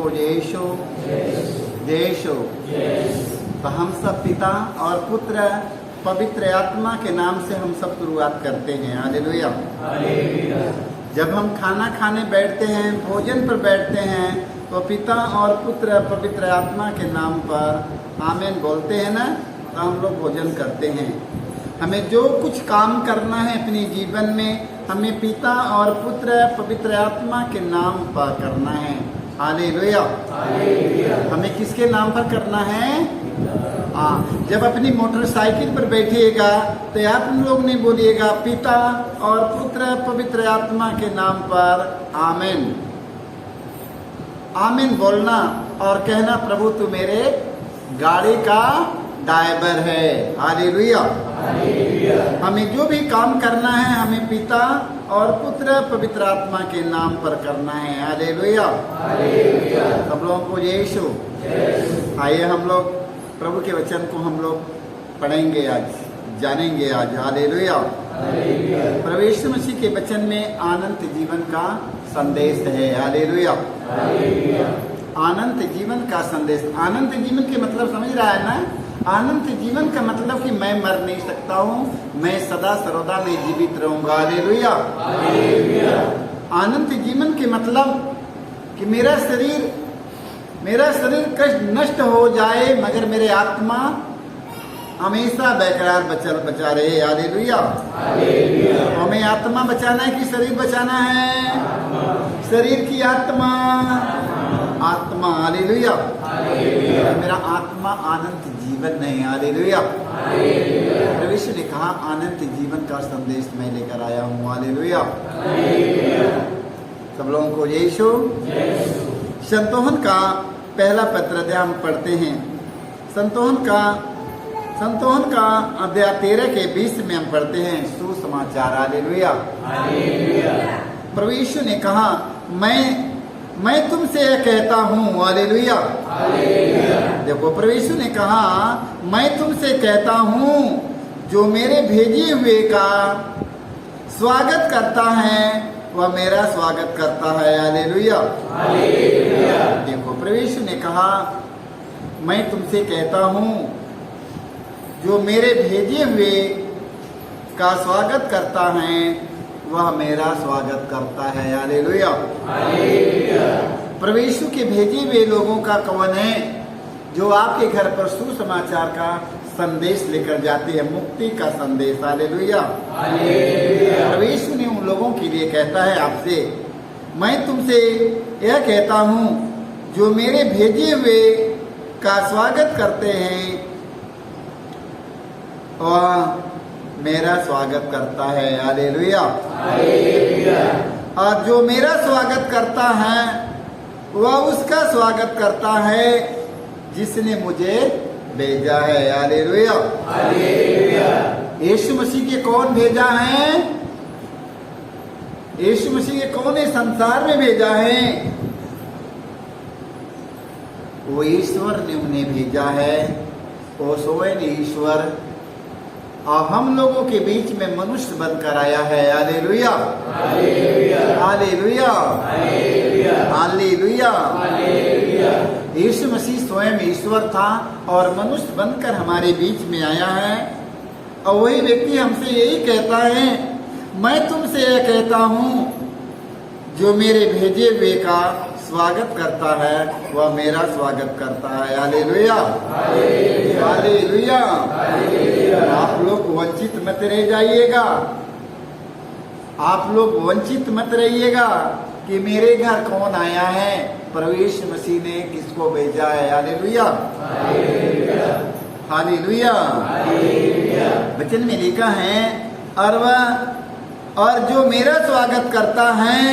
को यीशु यीशु। तो हम सब पिता और पुत्र पवित्र आत्मा के नाम से हम सब शुरुआत करते हैं। हालेलुया। जब हम खाना खाने बैठते हैं, भोजन पर बैठते हैं, तो पिता और पुत्र पवित्र आत्मा के नाम पर आमीन बोलते हैं ना, तो हम लोग भोजन करते हैं। हमें जो कुछ काम करना है अपने जीवन में, हमें पिता और पुत्र पवित्र आत्मा के नाम पर करना है। हालेलुया। हमें किसके नाम पर करना है? जब अपनी मोटरसाइकिल पर बैठिएगा तो आप लोग नहीं बोलिएगा पिता और पुत्र पवित्र आत्मा के नाम पर आमीन। आमीन बोलना और कहना, प्रभु तू मेरे गाड़ी का ड्राइवर है। हालेलुया। हमें जो भी काम करना है, हमें पिता और पुत्र पवित्र आत्मा के नाम पर करना है। हालेलुया। सब लोगों को यीशु। आइए हम लोग प्रभु के वचन को हम लोग पढ़ेंगे आज, जानेंगे आज। हालेलुया। प्रभु यीशु मसीह के वचन में अनंत जीवन का संदेश है। हालेलुया। अनंत जीवन का संदेश। अनंत जीवन के मतलब समझ रहा है ना? अनंत जीवन का मतलब कि मैं मर नहीं सकता हूँ, मैं सदा सर्वदा में जीवित रहूंगा। हालेलुया। अनंत जीवन के मतलब कि मेरा शरीर कष्ट नष्ट हो जाए, मगर मेरे आत्मा हमेशा बेकरार बचा रहे। हालेलुया। हमें आत्मा बचाना है कि शरीर बचाना है? शरीर की आत्मा। हालेलुया। मेरा आत्मा अनंत जीवन है। हालेलुया। प्रभु यीशु ने कहा अनंत जीवन का संदेश मैं लेकर आया हूँ। हालेलुया। सब लोगों को यीशु। संतोहन का पहला पत्र अध्याय हम पढ़ते हैं। संतोहन का अध्याय 13 के 20 में हम पढ़ते हैं सुसमाचार। हालेलुया। प्रभु यीशु ने कहा मैं तुमसे यह कहता हूँ। हालेलुया। देखो, प्रभु यीशु ने कहा मैं तुमसे कहता हूँ, जो मेरे भेजे हुए का स्वागत करता है वह मेरा स्वागत करता है। हालेलुया। देखो, प्रभु यीशु ने कहा मैं तुमसे कहता हूँ, जो मेरे भेजे हुए का स्वागत करता है वह मेरा स्वागत करता है। हालेलुया। प्रभु यीशु के भेजे हुए लोगों का कौन है? जो आपके घर पर सुसमाचार का संदेश लेकर जाते हैं, मुक्ति का संदेश। हालेलुया। प्रभु यीशु ने उन लोगों के लिए कहता है आपसे, मैं तुमसे यह कहता हूँ, जो मेरे भेजे हुए का स्वागत करते हैं वह मेरा स्वागत करता है। हालेलुया। और जो मेरा स्वागत करता है वह उसका स्वागत करता है जिसने मुझे भेजा है। हालेलुया। यीशु मसीह के कौन भेजा है? यीशु मसीह के कौन इस संसार में भेजा है? वो ईश्वर ने उन्हें भेजा है। वो स्वयं ईश्वर और हम लोगों के बीच में मनुष्य बनकर आया है। हालेलुया। हालेलुया। हालेलुया। यीशु मसीह स्वयं ईश्वर था और मनुष्य बनकर हमारे बीच में आया है। और वही व्यक्ति हमसे यही कहता है, मैं तुमसे यह कहता हूँ, जो मेरे भेजे हुए का स्वागत करता है वह मेरा स्वागत करता है। हालेलुया। हालेलुया। आप लोग वंचित मत रह जाइएगा। आप लोग वंचित मत रहिएगा कि मेरे घर कौन आया है। प्रभु यीशु मसीह ने किसको भेजा है। हालेलुया। हालेलुया। वचन में लिखा है, और जो मेरा स्वागत करता है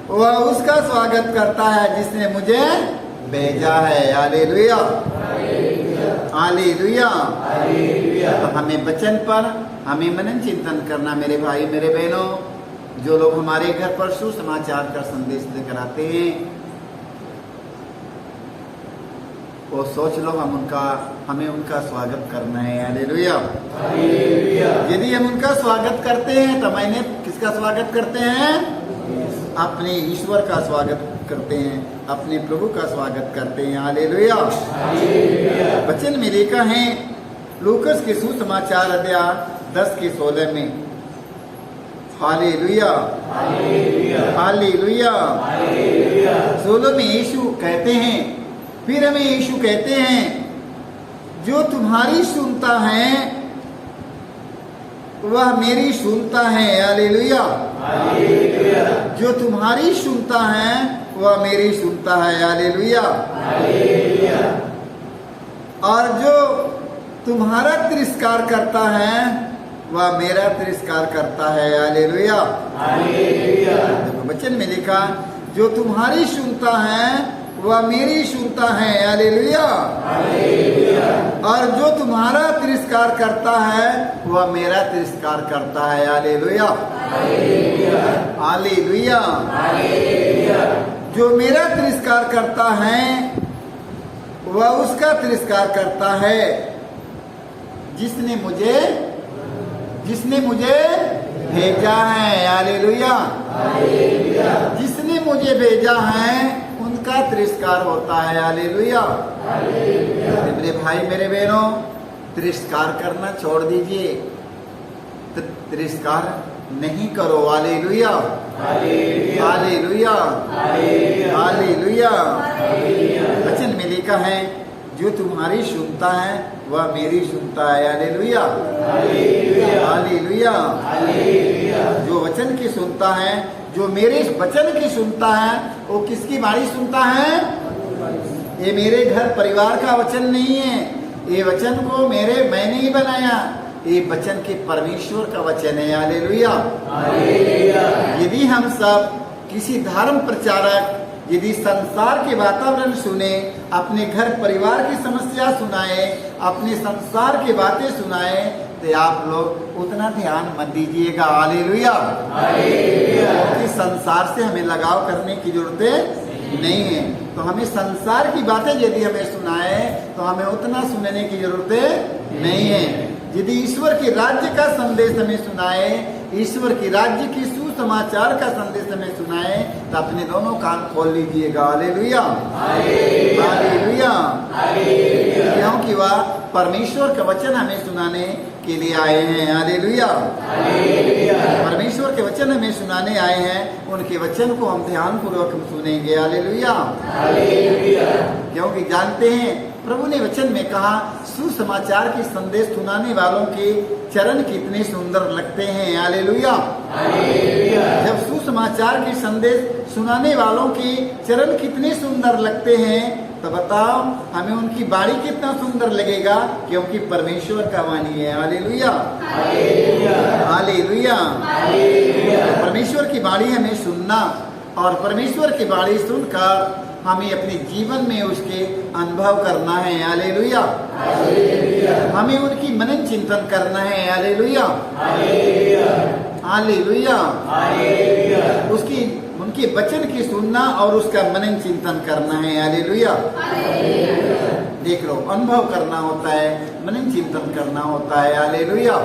वह उसका स्वागत करता है जिसने मुझे भेजा है। हालेलुया। हालेलुया। तो हमें वचन पर हमें मनन चिंतन करना। मेरे भाई मेरे बहनों, जो लोग हमारे घर पर सुसमाचार का संदेश लेकर आते हैं, वो सोच लो हमें उनका स्वागत करना है। हालेलुया। यदि हम उनका स्वागत करते हैं तो मैंने किसका स्वागत करते हैं? अपने ईश्वर का स्वागत करते हैं, अपने प्रभु का स्वागत करते हैं। हालेलुया। वचन में लिखा है लूकस के सुसमाचार अध्याय 10 के 16 में। Hallelujah, hallelujah. 16 में यीशु कहते हैं, फिर हमें यीशु कहते हैं, जो तुम्हारी सुनता है वह मेरी सुनता है। हालेलुया। जो तुम्हारी सुनता है वह मेरी सुनता है। हालेलुया। और जो तुम्हारा तिरस्कार करता है वह मेरा तिरस्कार करता है। हालेलुया। देखो वचन में लिखा, जो तुम्हारी सुनता है वह मेरी सुनता है। हालेलुया। और जो तुम्हारा तिरस्कार करता है वह मेरा तिरस्कार करता है। Hallelujah, hallelujah. जो मेरा तिरस्कार करता है वह उसका तिरस्कार करता है जिसने मुझे भेजा है। हालेलुया। जिसने मुझे भेजा है उनका तिरस्कार होता है। हालेलुया। मेरे भाई मेरे बहनों, तिरस्कार करना छोड़ दीजिए, तिरस्कार नहीं करो। Hallelujah, hallelujah, hallelujah. वचन में लिखा है, जो तुम्हारी सुनता है वह मेरी सुनता है। Hallelujah, hallelujah. जो वचन की सुनता है, जो मेरे वचन की सुनता है, वो किसकी बाणी सुनता है? ये मेरे घर परिवार का वचन नहीं है, ये वचन को मैं नहीं बनाया, ये वचन के परमेश्वर का वचन है। हालेलुया। यदि हम सब किसी धर्म प्रचारक यदि संसार के वातावरण सुने, अपने घर परिवार की समस्या सुनाए, अपने संसार की बातें सुनाए, तो आप लोग उतना ध्यान मत दीजिएगा। हालेलुया। क्योंकि संसार से हमें लगाव करने की जरूरत नहीं है। तो हमें संसार की बातें यदि हमें सुनाए तो हमें उतना सुनने की जरूरत नहीं है। यदि ईश्वर के राज्य का संदेश हमें सुनाए, ईश्वर के राज्य की सुसमाचार का संदेश हमें सुनाए, तो अपने दोनों कान खोल लीजिएगा। Hallelujah, hallelujah. क्योंकि वह परमेश्वर का वचन हमें सुनाने के लिए आए हैं। हालेलुया। परमेश्वर के वचन हमें सुनाने आए हैं, उनके वचन को हम ध्यान पूर्वक सुनेंगे। हालेलुया। क्योंकि जानते हैं प्रभु ने वचन में कहा, सुसमाचार की संदेश सुनाने वालों के चरण कितने सुंदर लगते हैं। हालेलुया। जब सुसमाचार की संदेश सुनाने वालों के चरण कितने सुंदर लगते हैं, तो बताओ हमें उनकी बाणी कितना सुंदर लगेगा, क्योंकि परमेश्वर का वाणी है। Hallelujah, hallelujah. परमेश्वर की बाणी हमें सुनना और परमेश्वर की बाणी सुनकर हमें अपने जीवन में उसके अनुभव करना है। हालेलुया। हमें उनकी मनन चिंतन करना है। Hallelujah, hallelujah. उनके वचन की सुनना और उसका मनन चिंतन करना है। हालेलुया। देख लो, अनुभव करना होता है, मनन चिंतन करना होता है। हालेलुया।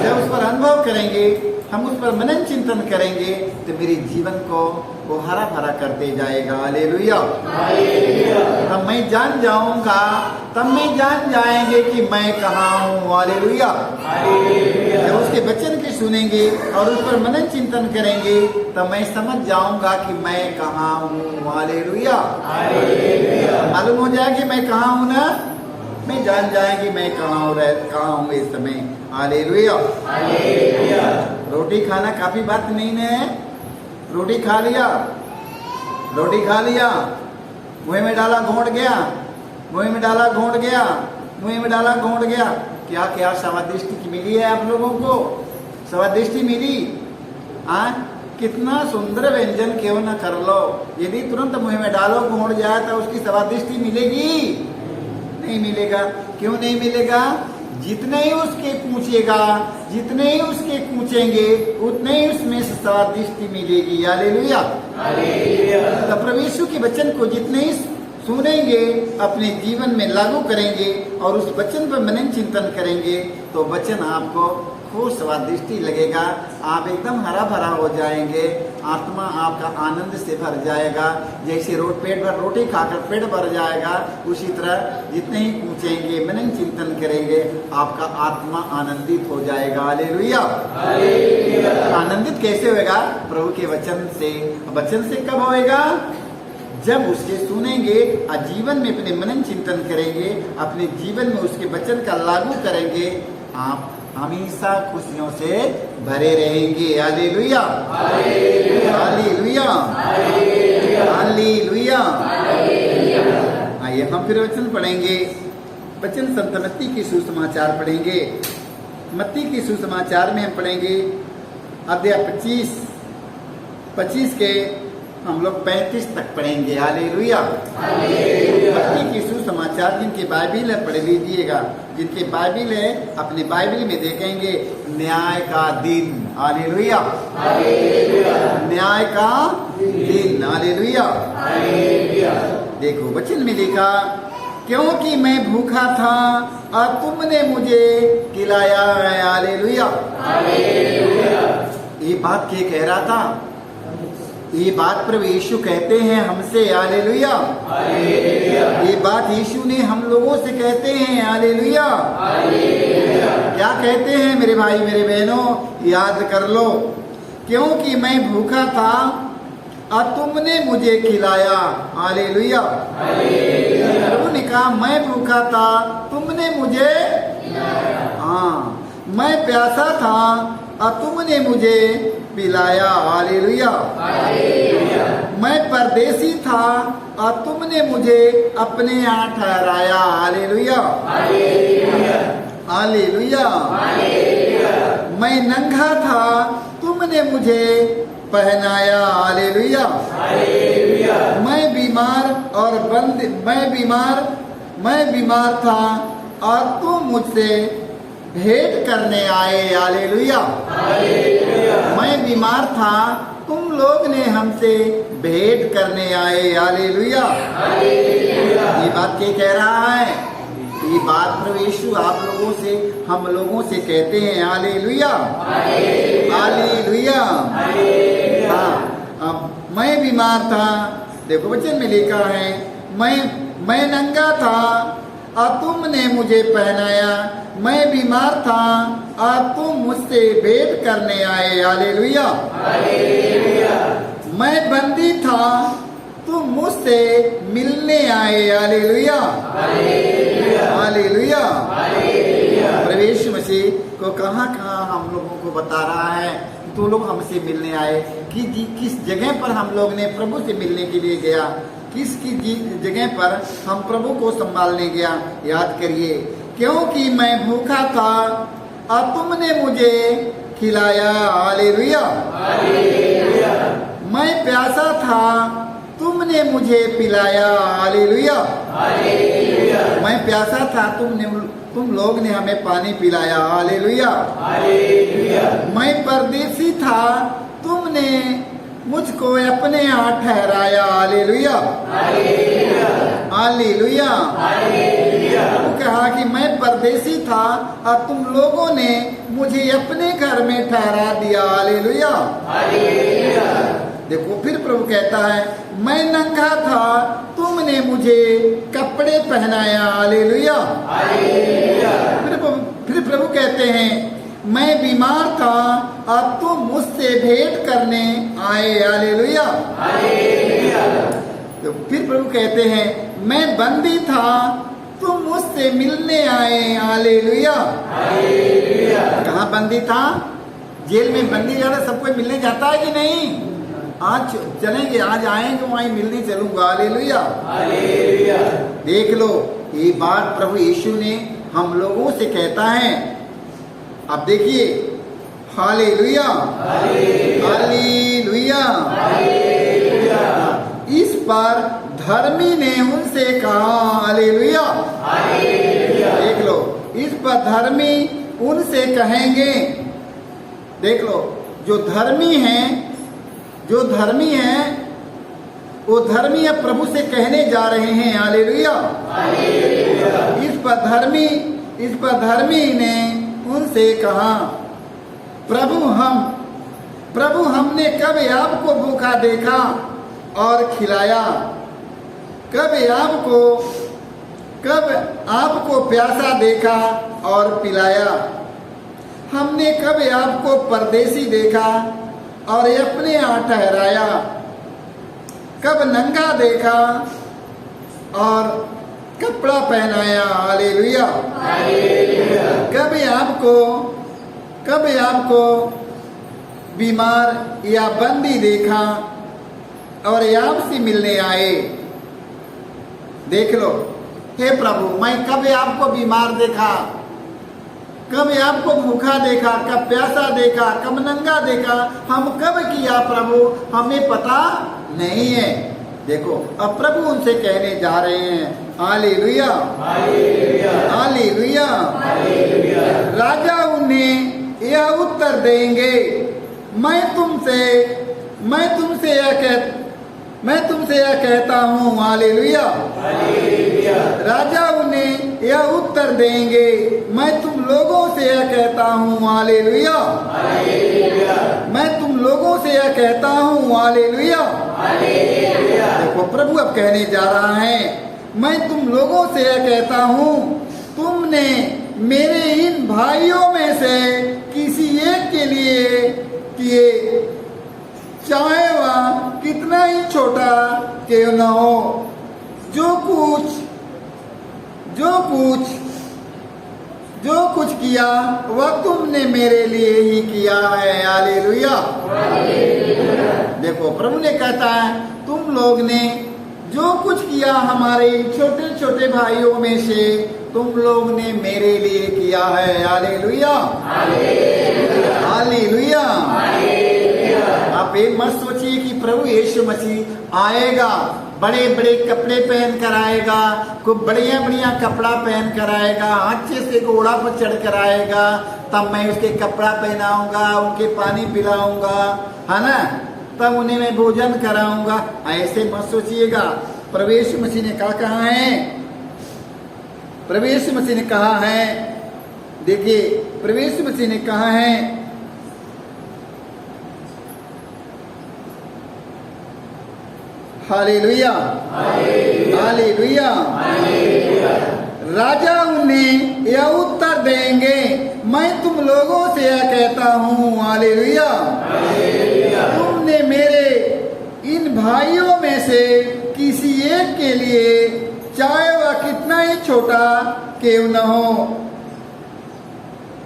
जब उस पर अनुभव करेंगे, हम उस पर मनन चिंतन करेंगे, तो मेरे जीवन को वो हरा भरा करते जाएगा। हालेलुया। तब मैं जान जाऊंगा, तब मैं जान जाएंगे कि मैं कहाँ हूँ। हालेलुया। जब उसके वचन की सुनेंगे और उस पर मनन चिंतन करेंगे, तब मैं समझ जाऊंगा कि मैं कहाँ हूँ। हालेलुया। मालूम हो जाए कि मैं कहाँ हूँ ना, मैं जान जाएंगे मैं कहाँ हूँ इस समय। हालेलुया। रोटी खाना काफी बात नहीं है। रोटी खा लिया, रोटी खा लिया, मुंह में डाला घोंट गया, मुंह में डाला घोंट गया, मुंह में डाला घोंट गया। क्या क्या स्वादिष्टि मिली है आप लोगों को? स्वादिष्टि मिली? कितना सुंदर व्यंजन क्यों न कर लो, यदि तुरंत मुंह में डालो घोंट जाए तो उसकी स्वादिष्टि मिलेगी? नहीं मिलेगा। क्यों नहीं मिलेगा? जितने ही उसके पूछेगा, जितने ही उसके पूछेंगे, उतने ही उसमें स्वादिष्टि मिलेगी। हालेलुया। तो प्रभु यीशु के वचन को जितने ही सुनेंगे, अपने जीवन में लागू करेंगे और उस वचन पर मनन चिंतन करेंगे, तो वचन आपको खूब स्वादिष्टी लगेगा। आप एकदम हरा भरा हो जाएंगे, आत्मा आपका आनंद से भर जाएगा। जैसे पेट भर रोटी खाकर पेट भर जाएगा, उसी तरह जितने ही पूछेंगे, मनन चिंतन करेंगे, आपका आत्मा आनंदित हो जाएगा। हालेलुया। आनंदित कैसे होगा? प्रभु के वचन से। वचन से कब होएगा? जब उसके सुनेंगे और जीवन में अपने मनन चिंतन करेंगे, अपने जीवन में उसके वचन का लागू करेंगे, आप हमेशा खुशियों से भरे रहेंगे। Hallelujah, hallelujah, hallelujah. आइए हम फिर वचन पढ़ेंगे। वचन संत मत्ती की सुसमाचार पढ़ेंगे। मत्ती की सुसमाचार में हम पढ़ेंगे अध्याय 25 के हम लोग 35 तक पढ़ेंगे। हालेलुया। मत्ती की सुसमाचार जिनके बाइबिल है पढ़ लीजिएगा। जिनके बाइबिल है अपने बाइबिल में देखेंगे न्याय का दिन। हालेलुया, न्याय का दिन। हालेलुया। देखो वचन में लिखा, क्योंकि मैं भूखा था और तुमने मुझे खिलाया है। हालेलुया। ये बात क्या कह रहा था? ये बात प्रभु यीशु कहते हैं हमसे। हालेलुया। ये बात यीशु ने हम लोगों से कहते हैं। हालेलुया। क्या कहते हैं मेरे भाई मेरे बहनों? याद कर लो। क्योंकि मैं भूखा था और तुमने मुझे खिलाया। हालेलुया। प्रभु ने कहा मैं भूखा था, तुमने मुझे, हाँ, मैं प्यासा था और तुमने मुझे पिलाया। हालेलुया। मैं परदेसी था और तुमने मुझे अपने यहाँ ठहराया। Hallelujah, hallelujah. मैं नंगा था, तुमने मुझे पहनाया। हालेलुया। मैं बीमार था और तुम मुझसे भेंट करने आए। हालेलुया। मैं बीमार था, तुम लोग ने हमसे भेंट करने आए। हालेलुया। ये बात क्या कह रहा है? ये बात प्रभु यीशु आप लोगों से, हम लोगों से कहते हैं। Hallelujah, hallelujah. हाँ, मैं बीमार था। देखो वचन में लिखा है, मैं नंगा था और तुमने मुझे पहनाया। मैं बीमार था और तुम मुझसे भेंट करने आए। हालेलुया। मैं बंदी था, तुम मुझसे मिलने आए। Hallelujah, hallelujah. प्रभु यीशु मसीह को कहाँ हम लोगों को बता रहा है तो लोग हमसे मिलने आए कि किस जगह पर हम लोग ने प्रभु से मिलने के लिए गया, किसकी जगह पर हम प्रभु को संभालने गया। याद करिए, क्योंकि मैं भूखा था और तुमने मुझे खिलाया। हालेलुया। मैं प्यासा था, तुमने मुझे पिलाया। हालेलुया। मैं प्यासा था, तुम लोग ने हमें पानी पिलाया। हालेलुया। मैं परदेसी था, तुमने मुझको अपने यहाँ ठहराया। Hallelujah, hallelujah. वो कहा कि मैं परदेसी था और तुम लोगों ने मुझे अपने घर में ठहरा दिया। हालेलुया। देखो फिर प्रभु कहता है, मैं नंगा था, तुमने मुझे कपड़े पहनाया। हालेलुया। फिर प्रभु कहते हैं, मैं बीमार था और तुम मुझसे भेंट करने आए। हालेलुया। तो फिर प्रभु कहते हैं, मैं बंदी था, तुम मुझसे मिलने आए। हालेलुया। कहाँ बंदी था? जेल में बंदी जाना सबको मिलने जाता है कि नहीं? आज चलेंगे, आज आएंगे, वहीं मिलने चलूंगा। हालेलुया। देख लो, ये बात प्रभु यीशु ने हम लोगों से कहता है। अब देखिए, हालेलुया, हालेलुया। इस पर धर्मी ने उनसे कहा। हालेलुया। देख लो, इस पर धर्मी उनसे कहेंगे। देख लो, जो धर्मी हैं, वो धर्मी अब प्रभु से कहने जा रहे हैं। हालेलुया। इस पर धर्मी ने उनसे कहा। प्रभु हमने कब आपको भूखा देखा और खिलाया, कब आपको प्यासा देखा और पिलाया। हमने कब आपको परदेसी देखा और अपने यहाँ ठहराया, कब नंगा देखा और कपड़ा पहनाया। हालेलुया। कब आपको बीमार या बंदी देखा और आपसे मिलने आए। देख लो, हे प्रभु, मैं कब आपको बीमार देखा, कब आपको भूखा देखा, कब प्यासा देखा, कब नंगा देखा, हम कब किया प्रभु, हमें पता नहीं है। देखो, अब प्रभु उनसे कहने जा रहे हैं, हालेलुया, हालेलुया। राजा उन्हें यह उत्तर देंगे, मैं तुमसे यह कहता हूँ। हालेलुया। राजा उन्हें यह उत्तर देंगे, मैं तुम लोगों से यह कहता हूँ। हालेलुया। मैं तुम लोगों से यह कहता हूँ। हालेलुया। देखो, प्रभु अब कहने जा रहा है, मैं तुम लोगों से यह कहता हूँ, तुमने मेरे इन भाइयों में से किसी एक के लिए किए, चाहे वह कितना ही छोटा क्यों न हो। जो कुछ किया वह तुमने मेरे लिए ही किया है। हालेलुया। देखो, प्रभु ने कहता है, तुम लोग ने जो कुछ किया हमारे छोटे छोटे भाइयों में से तुम लोग ने मेरे लिए किया है। Hallelujah, hallelujah. आप एक मत सोचिए कि प्रभु यीशु मसीह आएगा, बड़े बड़े कपड़े पहन कर आएगा, खूब बढ़िया बढ़िया कपड़ा पहन कर आएगा, अच्छे से घोड़ा पर चढ़ कर आएगा, तब मैं उसके कपड़ा पहनाऊंगा, उनके पानी पिलाऊंगा, है ना, तब उन्हें मैं भोजन कराऊंगा। ऐसे मत सोचिएगा। प्रभु यीशु मसीह ने क्या कहा है? प्रभु यीशु मसीह ने कहा है, देखिए, प्रभु यीशु मसीह ने कहा है, हालेलुया, हालेलुया। राजा उन्हें यह उत्तर देंगे, मैं तुम लोगों से यह कहता हूँ। हालेलुया। तुमने मेरे इन भाइयों में से किसी एक के लिए, चाहे वह कितना ही छोटा क्यों न हो,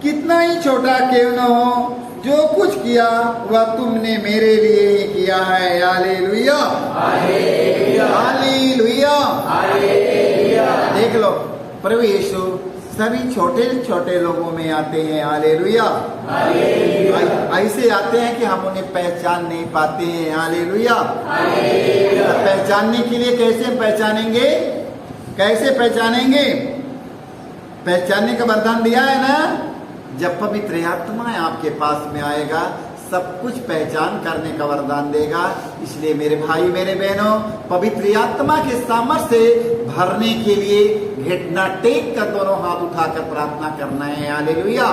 कितना ही छोटा क्यों न हो, जो कुछ किया वह तुमने मेरे लिए ही किया है। Hallelujah, hallelujah. देख लो, प्रभु यीशु सभी छोटे छोटे लोगों में आते हैं। हालेलुया। ऐसे आते हैं कि हम उन्हें पहचान नहीं पाते हैं। हालेलुया। पहचानने के लिए कैसे पहचानेंगे? कैसे पहचानेंगे? पहचानने का वरदान दिया है ना, जब पवित्र आत्मा आपके पास में आएगा, सब कुछ पहचान करने का वरदान देगा। इसलिए मेरे भाई मेरे बहनों, पवित्र आत्मा के सामर्थ्य से भरने के लिए घुटना टेक कर दोनों हाथ उठाकर प्रार्थना करना है। हालेलुया।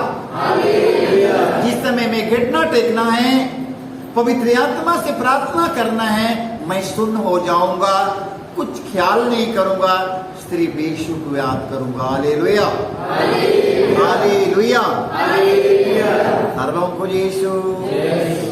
जिस समय में घुटना टेकना है, पवित्र आत्मा से प्रार्थना करना है, मैं सुन्न हो जाऊंगा, कुछ ख्याल नहीं करूंगा, सिर्फ यीशु को याद करूंगा। Hallelujah, hallelujah. सर्वों को यीशु।